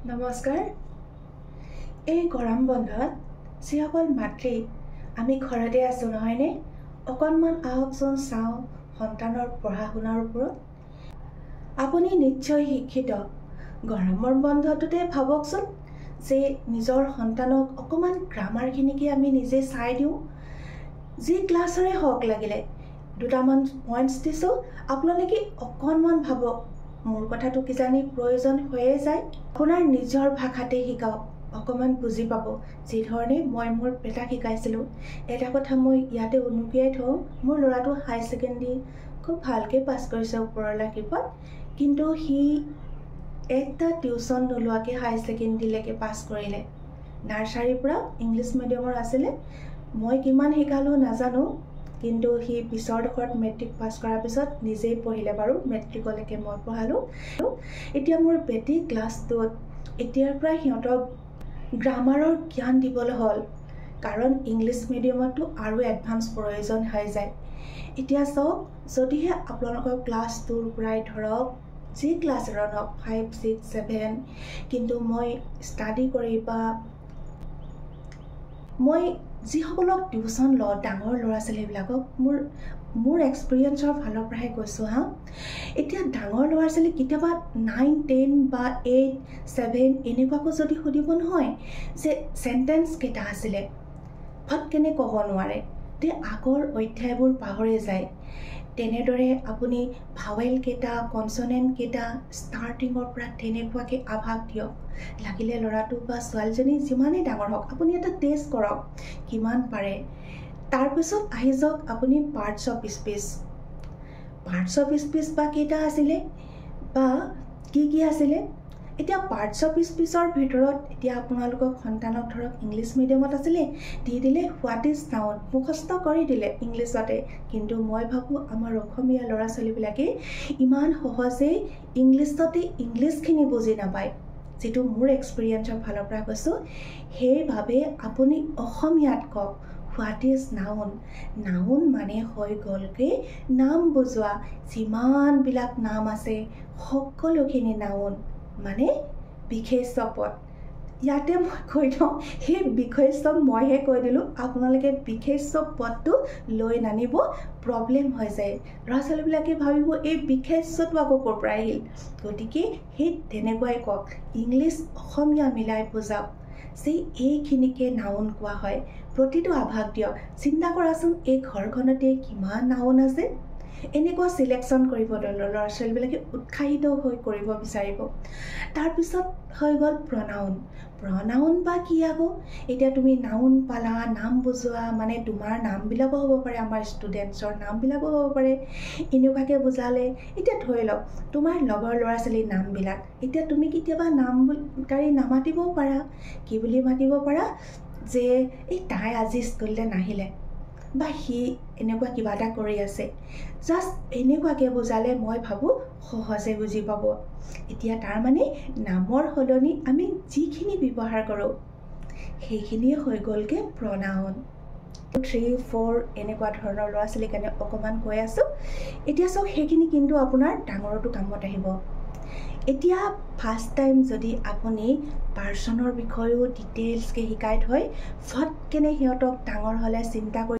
নমস্কাৰ। এই গৰম বন্ধত যিসকল মাতৃ আমি ঘৰতে আছোঁ নহয়নে, অকণমান আহকচোন চাওঁ সন্তানৰ পঢ়া শুনাৰ ওপৰত। আপুনি নিশ্চয় শিক্ষিত। গৰমৰ বন্ধটোতে ভাবকচোন যে নিজৰ সন্তানক অকণমান গ্ৰামাৰখিনিকে আমি নিজে চাই দিওঁ। যি ক্লাছৰে হওক, লাগিলে দুটামান পইণ্টছ দিছোঁ, আপোনালোকে অকণমান ভাবক। মোৰ কথাটো কিজানি প্ৰয়োজন হৈয়ে যায়। আপোনাৰ নিজৰ ভাষাতে শিকাওক, অকণমান বুজি পাব। যিধৰণে মই মোৰ বেটাক শিকাইছিলোঁ। এটা কথা মই ইয়াতে উনুকিয়াই থওঁ, মোৰ ল'ৰাটো হাই ছেকেণ্ডেৰী খুব ভালকৈ পাছ কৰিছে ওপৰৱালাৰ কৃপাত, কিন্তু সি এটা টিউশ্যন নোলোৱাকৈ হাই ছেকেণ্ডেৰীলৈকে পাছ কৰিলে। নাৰ্চাৰীৰ পৰা ইংলিছ মিডিয়ামৰ আছিলে। মই কিমান শিকালোঁ নাজানো, কিন্তু সি পিছৰ ডোখৰত মেট্ৰিক পাছ কৰাৰ পিছত নিজেই পঢ়িলে বাৰু। মেট্ৰিকলৈকে মই পঢ়ালোঁ। এতিয়া মোৰ বেটী ক্লাছ 2ত। এতিয়াৰ পৰা সিহঁতক গ্ৰামাৰৰ জ্ঞান দিবলৈ হ'ল, কাৰণ ইংলিছ মিডিয়ামতো আৰু এডভান্স প্ৰয়োজন হৈ যায়। এতিয়া চাওক, যদিহে আপোনালোকৰ ক্লাছ 2ৰ পৰাই ধৰক যি ক্লাছৰ নহওক 5, 6, 7, কিন্তু মই ষ্টাডি কৰি বা মই যিসকলক টিউশ্যন লওঁ, ডাঙৰ ল'ৰা ছোৱালীবিলাকক মোৰ এক্সপিৰিয়েঞ্চৰ ফালৰ পৰাহে কৈছোঁ হা। এতিয়া ডাঙৰ ল'ৰা ছোৱালী কেতিয়াবা 9, 10 বা 8, 7 এনেকুৱাকৈ যদি সুধিব নহয় যে চেণ্টেঞ্চ কেইটা আছিলে, ফটকেনে ক'ব নোৱাৰে, তে আগৰ অধ্যায়বোৰ পাহৰি যায়। তেনেদৰে আপুনি ভাৱেল কেইটা, কনচনেণ্ট কেইটা ষ্টাৰ্টিঙৰ পৰা তেনেকুৱাকৈ আভাস দিয়ক। লাগিলে ল'ৰাটো বা ছোৱালীজনী যিমানেই ডাঙৰ হওক, আপুনি এটা টেষ্ট কৰক কিমান পাৰে। তাৰপিছত আহি যাওক আপুনি parts of speech. Parts of speech বা কেইটা আছিলে বা কি আছিলে। এতিয়া পাৰ্টছ অফ স্পীচৰ ভিতৰত এতিয়া আপোনালোকক সন্তানক ধৰক ইংলিছ মিডিয়ামত আছিলে, দি দিলে হোৱাট ইজ নাউন, মুখস্থ কৰি দিলে ইংলিছতে। কিন্তু মই ভাবোঁ আমাৰ অসমীয়া ল'ৰা ছোৱালীবিলাকে ইমান সহজেই ইংলিছখিনি বুজি নাপায়। যিটো মোৰ এক্সপিৰিয়েঞ্চৰ ফালৰ পৰা কৈছোঁ, সেইবাবে আপুনি অসমীয়াত কওক হোৱাট ইজ নাউন। নাউন মানে হৈ গ'লগৈ নাম বুজোৱা। যিমানবিলাক নাম আছে সকলোখিনি নাউন মানে বিশেষ্য পদ। ইয়াতে মই কৈ থওঁ, সেই বিশেষ্য মইহে কৈ দিলোঁ, আপোনালোকে বিশেষ্য পদটো লৈ নানিব, প্ৰব্লেম হৈ যায়। ল'ৰা ছোৱালীবিলাকে ভাবিব এই বিশেষ্যটো আকৌ ক'ৰ পৰা আহিল। গতিকে সেই তেনেকুৱাই কওক, ইংলিছ অসমীয়া মিলাই বুজাওক যে এইখিনিকে নাউন কোৱা হয়। প্ৰতিটো আভাস দিয়ক। চিন্তা কৰাচোন, এই ঘৰখনতে কিমান নাউন আছে। এনেকুৱা চিলেকশ্যন কৰিব ল'ৰা ছোৱালীবিলাকে উৎসাহিত হৈ কৰিব বিচাৰিব। তাৰপিছত হৈ গ'ল প্ৰনাউন। প্ৰনাউন বা কি আকৌ? এতিয়া তুমি নাউন পালা, নাম বুজোৱা মানে তোমাৰ নামবিলাকো হ'ব পাৰে, আমাৰ ষ্টুডেণ্টছৰ নামবিলাকো হ'ব পাৰে। এনেকুৱাকৈ বুজালে এতিয়া ধৰি লওক তোমাৰ লগৰ ল'ৰা ছোৱালীৰ নামবিলাক। এতিয়া তুমি কেতিয়াবা নামকাৰী নামাতিবও পাৰা। কি বুলি মাতিব পাৰা যে এই তাই আজি স্কুললৈ নাহিলে, বা সি এনেকুৱা কিবা এটা কৰি আছে। জাষ্ট এনেকুৱাকৈ বুজালে মই ভাবোঁ সহজে বুজি পাব। এতিয়া তাৰমানে নামৰ সলনি আমি যিখিনি ব্যৱহাৰ কৰোঁ সেইখিনিয়ে হৈ গ'লগৈ প্ৰনাউন। 2, 3, 4 এনেকুৱা ধৰণৰ ল'ৰা ছোৱালীৰ কাৰণে অকণমান কৈ আছোঁ। এতিয়া চাওক, সেইখিনি কিন্তু আপোনাৰ ডাঙৰতো কামত আহিব। এতিয়া ফাৰ্ষ্ট টাইম যদি আপুনি পাৰ্চনৰ বিষয়েও ডিটেইলছকৈ শিকাই থয়, ফটকেনে সিহঁতক ডাঙৰ হ'লে চিন্তা কৰি।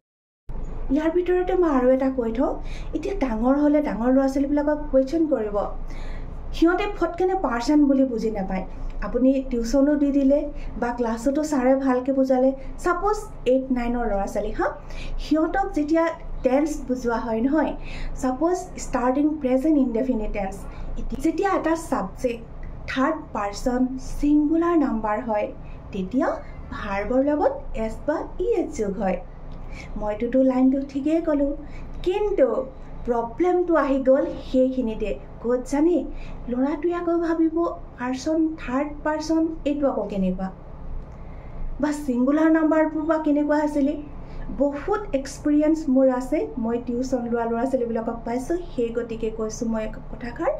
ইয়াৰ ভিতৰতে মই আৰু এটা কৈ থওঁ, এতিয়া ডাঙৰ হ'লে ডাঙৰ ল'ৰা ছোৱালীবিলাকক কুৱেশ্যন কৰিব, সিহঁতে ফটকেনে পাৰ্চন বুলি বুজি নাপায়। আপুনি টিউশ্যনো দি দিলে বা ক্লাছতো ছাৰে ভালকৈ বুজালে, ছাপ'জ 8, 9ৰ ল'ৰা ছোৱালী হা, সিহঁতক যেতিয়া টেন্স বুজোৱা হয় নহয়, suppose starting present indefinite tense, যেতিয়া এটা subject third person singular number হয়, তেতিয়া ভাৰ্বৰ লগত এছ বা ইএছ যোগ হয়। মইতোতো লাইনটো ঠিকেই ক'লোঁ, কিন্তু প্ৰব্লেমটো আহি গ'ল সেইখিনিতে। ক'ত জানে, ল'ৰাটোৱে আকৌ ভাবিব পাৰ্চন, থাৰ্ড পাৰ্চন এইটো আকৌ কেনেকুৱা, বা ছিংগুলাৰ নাম্বাৰবোৰ বা কেনেকুৱা আছিলে। বহুত এক্সপিৰিয়েঞ্চ মোৰ আছে, মই টিউশ্যন লোৱা ল'ৰা ছোৱালীবিলাকক পাইছোঁ। সেই গতিকে কৈছোঁ মই কথাষাৰ,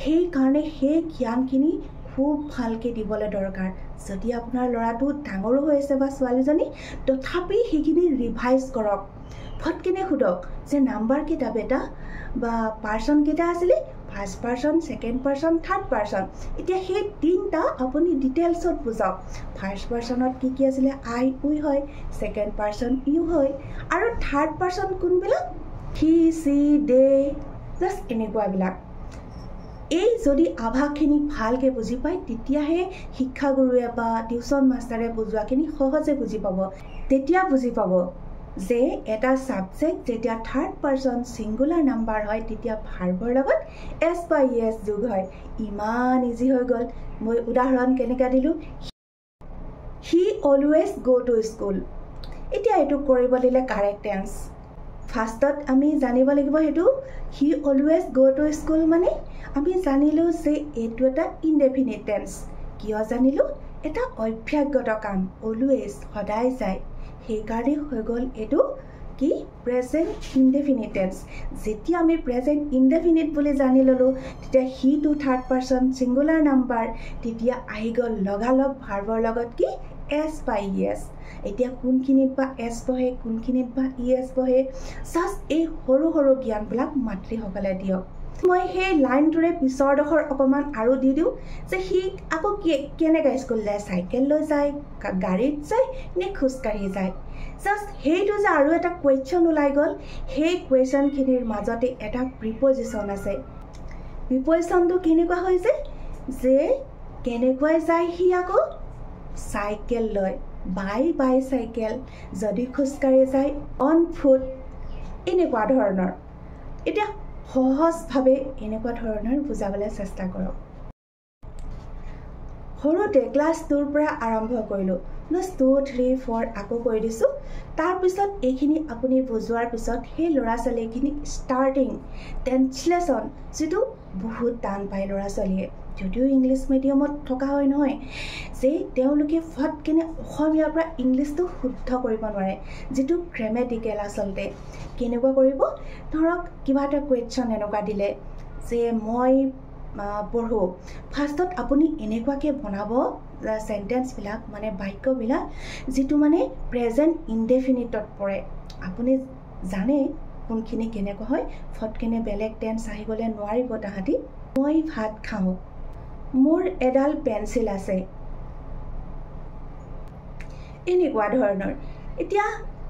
সেইকাৰণে সেই জ্ঞানখিনি খুব ভালকৈ দিবলৈ দৰকাৰ। যদি আপোনাৰ ল'ৰাটো ডাঙৰো হৈ আছে বা ছোৱালীজনী, তথাপি সেইখিনি ৰিভাইজ কৰক। ফটকেনে সোধক যে নাম্বাৰ কেইটা বেটা, বা পাৰ্চন কেইটা আছিলে, first person second person third person এতিয়া সেই তিনিটা আপুনি ডিটেইলছত বুজাওক ফাৰ্ষ্ট পাৰ্চনত কি আছিলে আই উই হয় ছেকেণ্ড পাৰ্চন ইউ হয় আৰু থাৰ্ড পাৰ্চন কোনবিলাক হি চি দে জাষ্ট এনেকুৱাবিলাক এই যদি আভাসখিনি ভালকৈ বুজি পায় তেতিয়াহে শিক্ষাগুৰুৱে বা টিউশ্যন মাষ্টাৰে বুজোৱাখিনি সহজে বুজি পাব তেতিয়া বুজি পাব যে এটা ছাবজেক্ট যেতিয়া থাৰ্ড পাৰ্চন ছিংগুলাৰ নাম্বাৰ হয় তেতিয়া ভাৰ্বৰ লগত এছ বা ইয়েছ যোগ হয় ইমান ইজি হৈ গ'ল মই উদাহৰণ কেনেকৈ দিলোঁ হি অলৱেজ গ' টু স্কুল এতিয়া এইটো কৰিব দিলে কাৰেক্ট টেন্স ফাৰ্ষ্টত আমি জানিব লাগিব সেইটো হি অলৱেজ গ' টু স্কুল মানে আমি জানিলোঁ যে এইটো এটা ইনডেফিনিট টেন্স কিয় জানিলোঁ এটা অভ্যাসগত কাম অলৱেজ সদায় যায় সেইকাৰণে হৈ গ'ল এইটো কি প্ৰেজেণ্ট ইনডেফিনিট টেন্স যেতিয়া আমি প্ৰেজেণ্ট ইনডেফিনিট বুলি জানি ল'লোঁ তেতিয়া he to third person singular number তেতিয়া আহি গ'ল লগালগ ভাৰ্বৰ লগত কি এছ বা ইয়েছ এতিয়া কোনখিনিত বা এছ বহে কোনখিনিত বা ইয়েছ বহে জাষ্ট এই সৰু সৰু জ্ঞানবিলাক মাতৃসকলে দিয়ক মই সেই লাইনটোৰে পিছৰডোখৰ অকণমান আৰু দি দিওঁ যে সি আকৌ কেনেকৈ স্কুল যায় চাইকেল লৈ যায় গাড়ীত যায় নে খোজকাঢ়ি যায় জাষ্ট সেইটো যে আৰু এটা কুৱেশ্যন ওলাই গ'ল সেই কুৱেশ্যনখিনিৰ মাজতে এটা প্ৰিপজিশ্যন আছে প্ৰিপজিশ্যনটো কেনেকুৱা হৈছে যে কেনেকুৱাই যায় সি আকৌ চাইকেল লয় বাই চাইকেল যদি খোজকাঢ়ি যায় অন ফুট এনেকুৱা ধৰণৰ এতিয়া সহজভাৱে এনেকুৱা ধৰণৰ বুজাবলৈ চেষ্টা কৰক সৰুতে ক্লাছ 2ৰ পৰা আৰম্ভ কৰিলোঁ ক্লাছ 2, 3, 4 আকৌ কৈ দিছোঁ তাৰপিছত এইখিনি আপুনি বুজোৱাৰ পিছত সেই ল'ৰা ছোৱালীখিনি ষ্টাৰ্টিং ট্ৰেঞ্চলেশ্যন যিটো বহুত টান পায় ল'ৰা ছোৱালীয়ে যদিও ইংলিছ মিডিয়ামত থকা হয় নহয় যে তেওঁলোকে ফটকেনে অসমীয়াৰ পৰা ইংলিছটো শুদ্ধ কৰিব নোৱাৰে যিটো গ্ৰামেটিকেল আচলতে কেনেকুৱা কৰিব ধৰক কিবা এটা কুৱেশ্যন এনেকুৱা দিলে যে মই পঢ়োঁ ফাৰ্ষ্টত আপুনি এনেকুৱাকৈ বনাব চেণ্টেন্সবিলাক মানে বাক্যবিলাক যিটো মানে প্ৰেজেণ্ট ইনডেফিনিটত পৰে আপুনি জানে কোনখিনি কেনেকুৱা হয় ফটকেনে বেলেগ টেন্স আহি গ'লে নোৱাৰিব তাহাঁতি মই ভাত খাওঁ মোৰ এডাল পেঞ্চিল আছে এনেকুৱা ধৰণৰ এতিয়া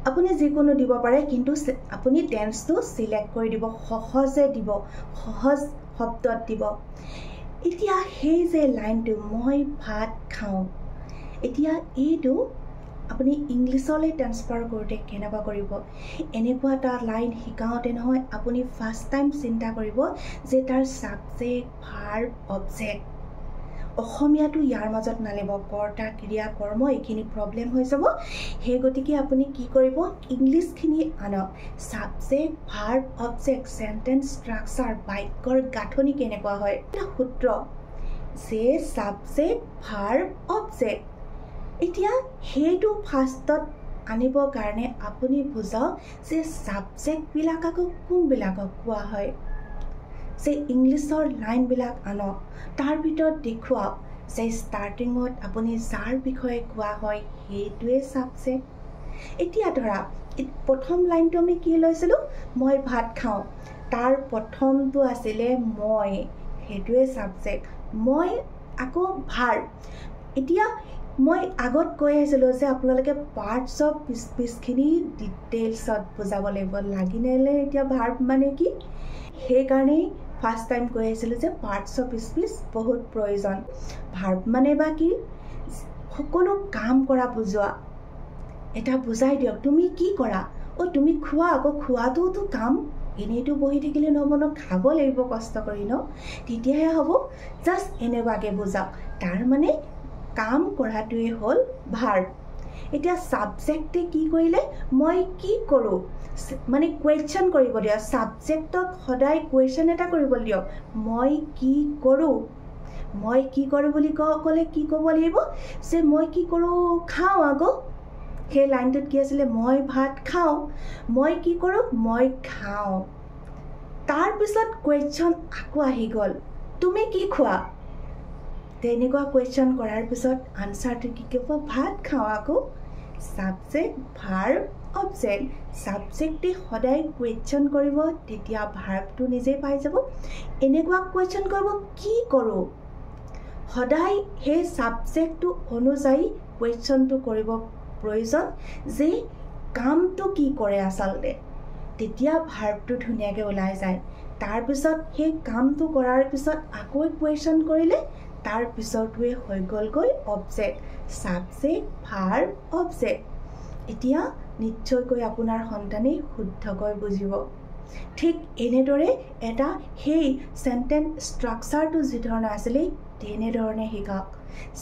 আপুনি যিকোনো দিব পাৰে কিন্তু আপুনি টেন্সটো চিলেক্ট কৰি দিব সহজে দিব সহজ শব্দত দিব এতিয়া সেই যে লাইনটো মই ভাত খাওঁ এতিয়া এইটো আপুনি ইংলিছলৈ ট্ৰান্সফাৰ কৰোঁতে কেনেকুৱা কৰিব এনেকুৱা এটা লাইন শিকাওঁতে নহয় আপুনি ফাৰ্ষ্ট টাইম চিন্তা কৰিব যে তাৰ ছাবজেক্ট ভাৰ্ব অবজেক্ট অসমীয়াটো ইয়াৰ মাজত নালিব কৰ্তা ক্ৰিয়া কৰ্ম এইখিনি প্ৰব্লেম হৈ যাব সেই গতিকে আপুনি কি কৰিব ইংলিছখিনি আনক subject verb object sentence structure বাক্যৰ গাঁথনি কেনেকুৱা হয় এটা সূত্ৰ যে ছাবজেক্ট ভাৰ্ব অবজেক্ট এতিয়া সেইটো ফাৰ্ষ্টত আনিবৰ কাৰণে আপুনি বুজাওক যে ছাবজেক্টবিলাক আকৌ কোনবিলাকক কোৱা হয় যে ইংলিছৰ লাইনবিলাক আনক তাৰ ভিতৰত দেখুৱাওক যে ষ্টাৰ্টিঙত আপুনি যাৰ বিষয়ে কোৱা হয় সেইটোৱে ছাবজেক্ট এতিয়া ধৰা প্ৰথম লাইনটো আমি কি লৈছিলোঁ মই ভাত খাওঁ তাৰ প্ৰথমটো আছিলে মই সেইটোৱে ছাবজেক্ট মই আকৌ ভাৰ্ব এতিয়া মই আগত কৈ আহিছিলোঁ যে আপোনালোকে পাৰ্টছ অফ স্পীচখিনি ডিটেইলছত বুজাব লাগিব লাগিলে এতিয়া ভাৰ্ব মানে কি সেইকাৰণেই ফাৰ্ষ্ট টাইম কৈ আহিছিলোঁ যে পাৰ্টছ অফ স্পীচ বহুত প্ৰয়োজন ভাৰ্ব মানে বা কি সকলো কাম কৰা বুজোৱা এটা বুজাই দিয়ক তুমি কি কৰা তুমি খোৱা আকৌ খোৱাটোতো কাম এনেইতো বহি থাকিলে নহ'ব ন খাব লাগিব কষ্ট কৰি ন তেতিয়াহে হ'ব জাষ্ট এনেকুৱাকৈ বুজাওক তাৰ মানে কাম কৰাটোৱে হ'ল ভাৰ্ব এতিয়া ছাবজেক্টে কি কৰিলে মই কি কৰোঁ মানে কুৱেশ্যন কৰিব দিয়ক ছাবজেক্টক সদায় কুৱেশ্যন এটা কৰিব দিয়ক মই কি কৰোঁ বুলি ক'লে কি ক'ব লাগিব যে মই কি কৰোঁ খাওঁ আকৌ সেই লাইনটোত কি আছিলে মই ভাত খাওঁ মই কি কৰোঁ মই খাওঁ তাৰপিছত কুৱেশ্যন আকৌ আহি গ'ল তুমি কি খোৱা তেনেকুৱা কুৱেশ্যন কৰাৰ পিছত আনচাৰটো কি ক'ব ভাত খাওঁ আকৌ ছাবজেক্ট ভাৰ্ব অবজেক্ট সাবজেক্টে সদায় কুৱেশ্যন কৰিব তেতিয়া ভাৰ্বটো নিজে পাই যাব এনেকুৱা কুৱেশ্যন কৰিব কি কৰোঁ সদায় সেই সাবজেক্টটো অনুযায়ী কুৱেশ্যনটো কৰিব প্ৰয়োজন যে কামটো কি কৰে আচলতে তেতিয়া ভাৰ্বটো ধুনীয়াকৈ ওলাই যায় তাৰ পিছত সেই কামটো কৰাৰ পিছত আকৌ কুৱেশ্যন কৰিলে তাৰ পিছৰটোৱে হৈ গ'লগৈ অবজেক্ট সাবজেক্ট ভাৰ্ব অবজেক্ট এতিয়া নিশ্চয়কৈ আপোনাৰ সন্তানে শুদ্ধকৈ বুজিব ঠিক এনেদৰে এটা সেই সেন্টেন্স স্ট্ৰাকচাৰটো যি ধৰণৰ আছিলে তেনেধৰণে শিকাওক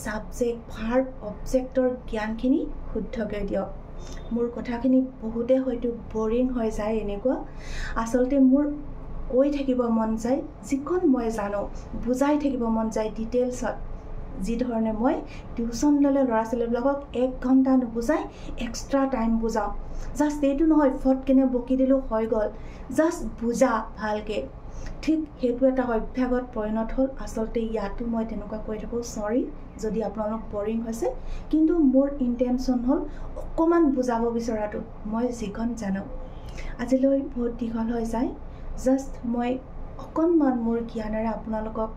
সাবজেক্ট ভাৰ্ব অবজেক্টৰ জ্ঞানখিনি শুদ্ধকৈ দিয়ক মোৰ কথাখিনি বহুতে হয়তো বৰিং হৈ যায় এনেকুৱা আচলতে মোৰ কৈ থাকিব মন যায় যিখন মই জানো বুজাই থাকিব মন যায় ডিটেইলছত যি ধৰণে মই টিউচন ল'লে ল'ৰা ছোৱালীবিলাকক 1 ঘণ্টা নুবুজাই এক্সট্ৰা টাইম বুজাওঁ জাষ্ট এইটো নহয় ফটকেনে বকি দিলোঁ হৈ গ'ল জাষ্ট বুজা ভালকৈ ঠিক সেইটো এটা অভ্যাসত পৰিণত হ'ল আচলতে ইয়াতো মই তেনেকুৱা কৈ থাকোঁ চৰি যদি আপোনালোক বৰিং হৈছে কিন্তু মোৰ ইণ্টেনশ্যন হ'ল অকণমান বুজাব বিচৰাটো মই যিখন জানো আজিলৈ বহুত দীঘল হৈ যায় জাষ্ট মই অকণমান মোৰ জ্ঞানেৰে আপোনালোকক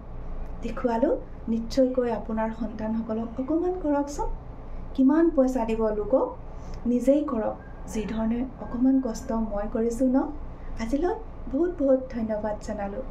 দেখুৱালোঁ নিশ্চয়কৈ আপোনাৰ সন্তানসকলক অকণমান কৰকচোন কিমান পইচা দিব লোকক নিজেই কৰক যি ধৰণে অকণমান কষ্ট মই কৰিছোঁ ন আজিলৈ বহুত বহুত ধন্যবাদ জনালোঁ